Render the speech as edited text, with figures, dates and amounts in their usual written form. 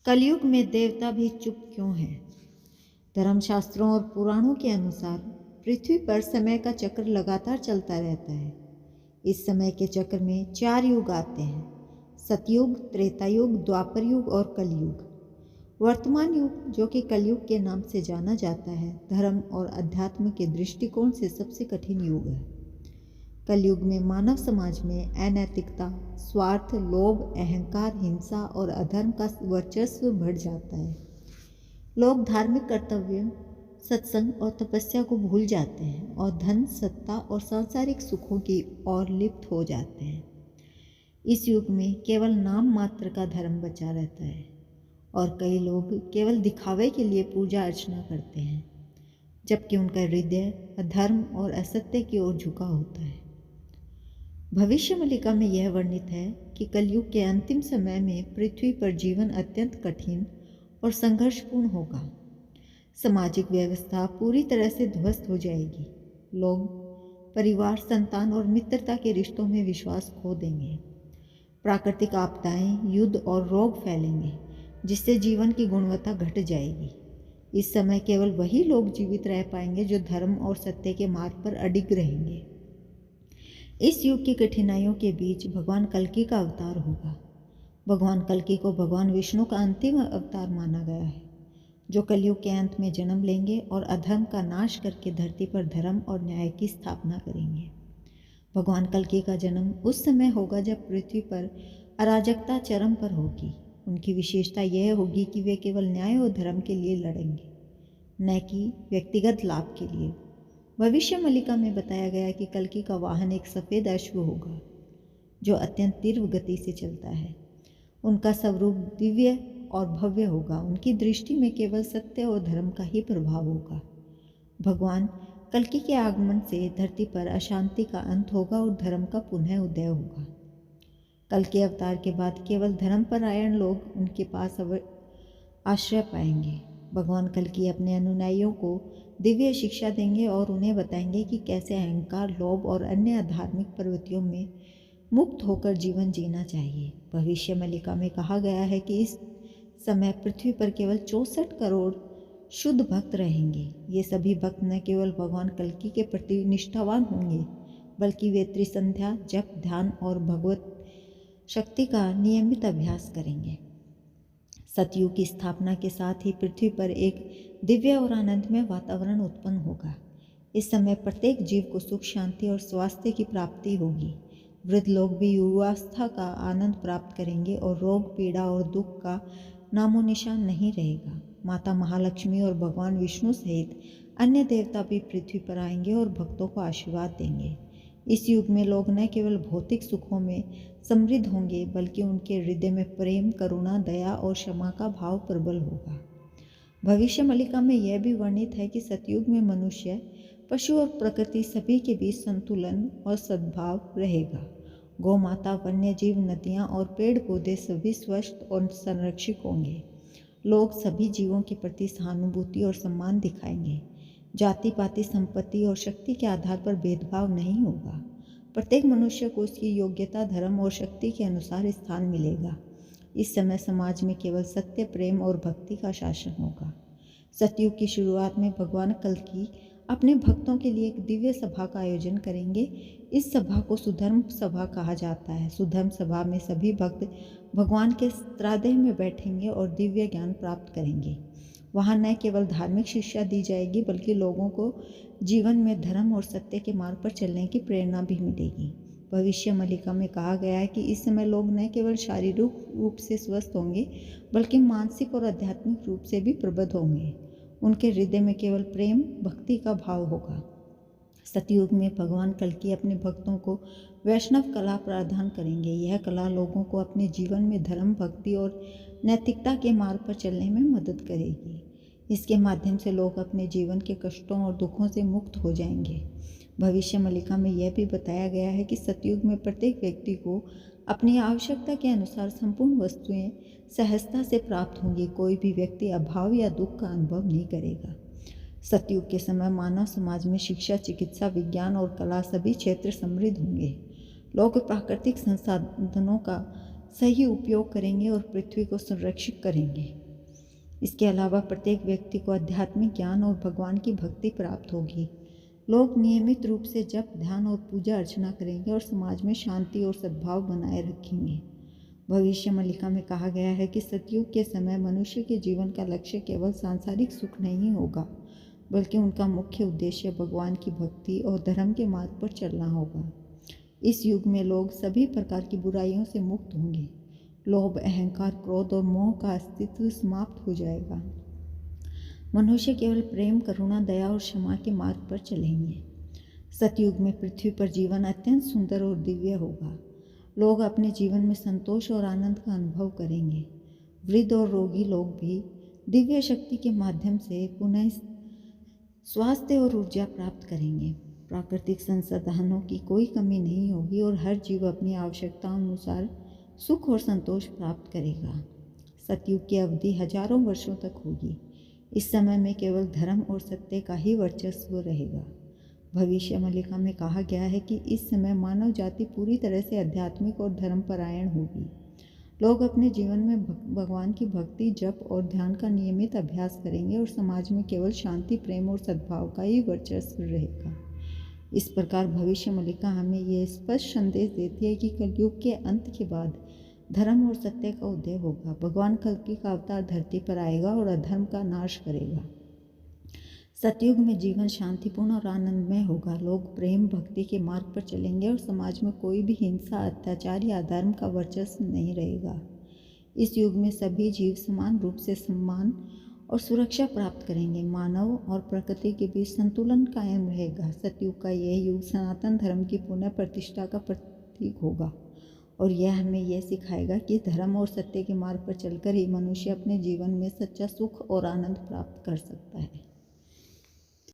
कलयुग में देवता भी चुप क्यों हैं? धर्मशास्त्रों और पुराणों के अनुसार पृथ्वी पर समय का चक्र लगातार चलता रहता है। इस समय के चक्र में 4 युग आते हैं: सतयुग, त्रेता युग, द्वापर युग और कलयुग। वर्तमान युग, जो कि कलयुग के नाम से जाना जाता है, धर्म और अध्यात्म के दृष्टिकोण से सबसे कठिन युग है। कलयुग में मानव समाज में अनैतिकता, स्वार्थ, लोभ, अहंकार, हिंसा और अधर्म का वर्चस्व बढ़ जाता है। लोग धार्मिक कर्तव्यों, सत्संग और तपस्या को भूल जाते हैं और धन, सत्ता और सांसारिक सुखों की ओर लिप्त हो जाते हैं। इस युग में केवल नाम मात्र का धर्म बचा रहता है और कई लोग केवल दिखावे के लिए पूजा अर्चना करते हैं, जबकि उनका हृदय अधर्म और असत्य की ओर झुका होता है। भविष्य मलिका में यह वर्णित है कि कलयुग के अंतिम समय में पृथ्वी पर जीवन अत्यंत कठिन और संघर्षपूर्ण होगा। सामाजिक व्यवस्था पूरी तरह से ध्वस्त हो जाएगी। लोग परिवार, संतान और मित्रता के रिश्तों में विश्वास खो देंगे। प्राकृतिक आपदाएं, युद्ध और रोग फैलेंगे, जिससे जीवन की गुणवत्ता घट जाएगी। इस समय केवल वही लोग जीवित रह पाएंगे जो धर्म और सत्य के मार्ग पर अडिग रहेंगे। इस युग की कठिनाइयों के बीच भगवान कल्कि का अवतार होगा। भगवान कल्कि को भगवान विष्णु का अंतिम अवतार माना गया है, जो कलयुग के अंत में जन्म लेंगे और अधर्म का नाश करके धरती पर धर्म और न्याय की स्थापना करेंगे। भगवान कल्कि का जन्म उस समय होगा जब पृथ्वी पर अराजकता चरम पर होगी। उनकी विशेषता यह होगी कि वे केवल न्याय और धर्म के लिए लड़ेंगे, न कि व्यक्तिगत लाभ के लिए। भविष्य मलिका में बताया गया कि कल्कि का वाहन एक सफ़ेद अश्व होगा, जो अत्यंत तीव्र गति से चलता है। उनका स्वरूप दिव्य और भव्य होगा। उनकी दृष्टि में केवल सत्य और धर्म का ही प्रभाव होगा। भगवान कल्कि के आगमन से धरती पर अशांति का अंत होगा और धर्म का पुनः उदय होगा। कल्कि अवतार के बाद केवल धर्मपरायण लोग उनके पास आश्रय पाएंगे। भगवान कल्कि अपने अनुयायियों को दिव्य शिक्षा देंगे और उन्हें बताएंगे कि कैसे अहंकार, लोभ और अन्य अधार्मिक प्रवृत्तियों में मुक्त होकर जीवन जीना चाहिए। भविष्य मलिका में कहा गया है कि इस समय पृथ्वी पर केवल 64 करोड़ शुद्ध भक्त रहेंगे। ये सभी भक्त न केवल भगवान कल्कि के प्रति निष्ठावान होंगे, बल्कि वे त्रिसंध्या, जप, ध्यान और भगवत शक्ति का नियमित अभ्यास करेंगे। सतयुग की स्थापना के साथ ही पृथ्वी पर एक दिव्य और आनंदमय वातावरण उत्पन्न होगा। इस समय प्रत्येक जीव को सुख, शांति और स्वास्थ्य की प्राप्ति होगी। वृद्ध लोग भी युवावस्था का आनंद प्राप्त करेंगे और रोग, पीड़ा और दुख का नामो निशान नहीं रहेगा। माता महालक्ष्मी और भगवान विष्णु सहित अन्य देवता भी पृथ्वी पर आएंगे और भक्तों को आशीर्वाद देंगे। इस युग में लोग न केवल भौतिक सुखों में समृद्ध होंगे, बल्कि उनके हृदय में प्रेम, करुणा, दया और क्षमा का भाव प्रबल होगा। भविष्य मलिका में यह भी वर्णित है कि सतयुग में मनुष्य, पशु और प्रकृति सभी के बीच संतुलन और सद्भाव रहेगा। गौ माता, वन्य जीव, नदियाँ और पेड़ पौधे सभी स्वस्थ और संरक्षित होंगे। लोग सभी जीवों के प्रति सहानुभूति और सम्मान दिखाएंगे। जाति पाति, संपत्ति और शक्ति के आधार पर भेदभाव नहीं होगा। प्रत्येक मनुष्य को उसकी योग्यता, धर्म और शक्ति के अनुसार स्थान मिलेगा। इस समय समाज में केवल सत्य, प्रेम और भक्ति का शासन होगा। सतयुग की शुरुआत में भगवान कल्कि अपने भक्तों के लिए एक दिव्य सभा का आयोजन करेंगे। इस सभा को सुधर्म सभा कहा जाता है। सुधर्म सभा में सभी भक्त भगवान के त्रादय में बैठेंगे और दिव्य ज्ञान प्राप्त करेंगे। वहाँ न केवल धार्मिक शिक्षा दी जाएगी, बल्कि लोगों को जीवन में धर्म और सत्य के मार्ग पर चलने की प्रेरणा भी मिलेगी। भविष्य मलिका में कहा गया है कि इस समय लोग न केवल शारीरिक रूप से स्वस्थ होंगे, बल्कि मानसिक और आध्यात्मिक रूप से भी प्रबुद्ध होंगे। उनके हृदय में केवल प्रेम, भक्ति का भाव होगा। सतयुग में भगवान कल्कि अपने भक्तों को वैष्णव कला प्रदान करेंगे। यह कला लोगों को अपने जीवन में धर्म, भक्ति और नैतिकता के मार्ग पर चलने में मदद करेगी। इसके माध्यम से लोग अपने जीवन के कष्टों और दुखों से मुक्त हो जाएंगे। भविष्य मलिका में यह भी बताया गया है कि सतयुग में प्रत्येक व्यक्ति को अपनी आवश्यकता के अनुसार संपूर्ण वस्तुएं सहजता से प्राप्त होंगी। कोई भी व्यक्ति अभाव या दुख का अनुभव नहीं करेगा। सतयुग के समय मानव समाज में शिक्षा, चिकित्सा, विज्ञान और कला सभी क्षेत्र समृद्ध होंगे। लोग प्राकृतिक संसाधनों का सही उपयोग करेंगे और पृथ्वी को संरक्षित करेंगे। इसके अलावा प्रत्येक व्यक्ति को आध्यात्मिक ज्ञान और भगवान की भक्ति प्राप्त होगी। लोग नियमित रूप से जप, ध्यान और पूजा अर्चना करेंगे और समाज में शांति और सद्भाव बनाए रखेंगे। भविष्य मल्लिका में कहा गया है कि सतयुग के समय मनुष्य के जीवन का लक्ष्य केवल सांसारिक सुख नहीं होगा, बल्कि उनका मुख्य उद्देश्य भगवान की भक्ति और धर्म के मार्ग पर चलना होगा। इस युग में लोग सभी प्रकार की बुराइयों से मुक्त होंगे। लोभ, अहंकार, क्रोध और मोह का अस्तित्व समाप्त हो जाएगा। मनुष्य केवल प्रेम, करुणा, दया और क्षमा के मार्ग पर चलेंगे। सतयुग में पृथ्वी पर जीवन अत्यंत सुंदर और दिव्य होगा। लोग अपने जीवन में संतोष और आनंद का अनुभव करेंगे। वृद्ध और रोगी लोग भी दिव्य शक्ति के माध्यम से पुनः स्वास्थ्य और ऊर्जा प्राप्त करेंगे। प्राकृतिक संसाधनों की कोई कमी नहीं होगी और हर जीव अपनी आवश्यकताओं अनुसार सुख और संतोष प्राप्त करेगा। सतयुग की अवधि हजारों वर्षों तक होगी। इस समय में केवल धर्म और सत्य का ही वर्चस्व रहेगा। भविष्य मल्लिका में कहा गया है कि इस समय मानव जाति पूरी तरह से आध्यात्मिक और धर्मपरायण होगी। लोग अपने जीवन में भगवान की भक्ति, जप और ध्यान का नियमित अभ्यास करेंगे और समाज में केवल शांति, प्रेम और सद्भाव का ही वर्चस्व रहेगा। इस प्रकार भविष्य मल्लिका हमें यह स्पष्ट संदेश देती है कि कलयुग के अंत के बाद धर्म और सत्य का उदय होगा। भगवान कल्कि का अवतार धरती पर आएगा और अधर्म का नाश करेगा। सतयुग में जीवन शांतिपूर्ण और आनंदमय होगा। लोग प्रेम, भक्ति के मार्ग पर चलेंगे और समाज में कोई भी हिंसा, अत्याचार या अधर्म का वर्चस्व नहीं रहेगा। इस युग में सभी जीव समान रूप से सम्मान और सुरक्षा प्राप्त करेंगे। मानव और प्रकृति के बीच संतुलन कायम रहेगा। सतयुग का यह युग सनातन धर्म की पुनः प्रतिष्ठा का प्रतीक होगा और यह हमें यह सिखाएगा कि धर्म और सत्य के मार्ग पर चलकर ही मनुष्य अपने जीवन में सच्चा सुख और आनंद प्राप्त कर सकता है।